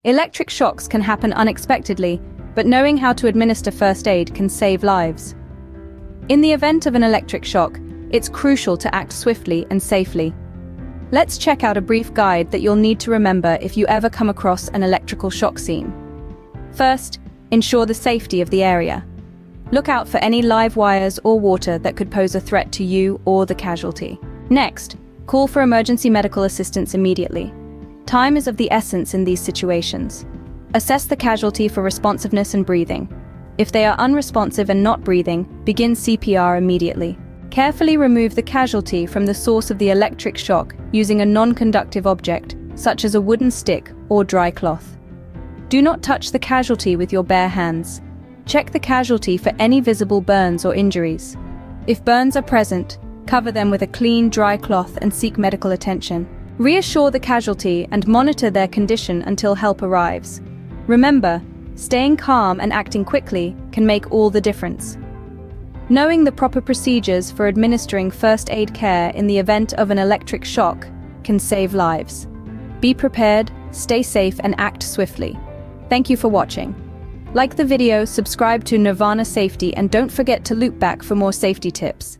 Electric shocks can happen unexpectedly, but knowing how to administer first aid can save lives. In the event of an electric shock, it's crucial to act swiftly and safely. Let's check out a brief guide that you'll need to remember if you ever come across an electrical shock scene. First, ensure the safety of the area. Look out for any live wires or water that could pose a threat to you or the casualty. Next, call for emergency medical assistance immediately. Time is of the essence in these situations. Assess the casualty for responsiveness and breathing. If they are unresponsive and not breathing, begin CPR immediately. Carefully remove the casualty from the source of the electric shock using a non-conductive object, such as a wooden stick or dry cloth. Do not touch the casualty with your bare hands. Check the casualty for any visible burns or injuries. If burns are present, cover them with a clean, dry cloth and seek medical attention. Reassure the casualty and monitor their condition until help arrives. Remember, staying calm and acting quickly can make all the difference. Knowing the proper procedures for administering first aid care in the event of an electric shock can save lives. Be prepared, stay safe, and act swiftly. Thank you for watching. Like the video, subscribe to NirvanaSafety, and don't forget to loop back for more safety tips.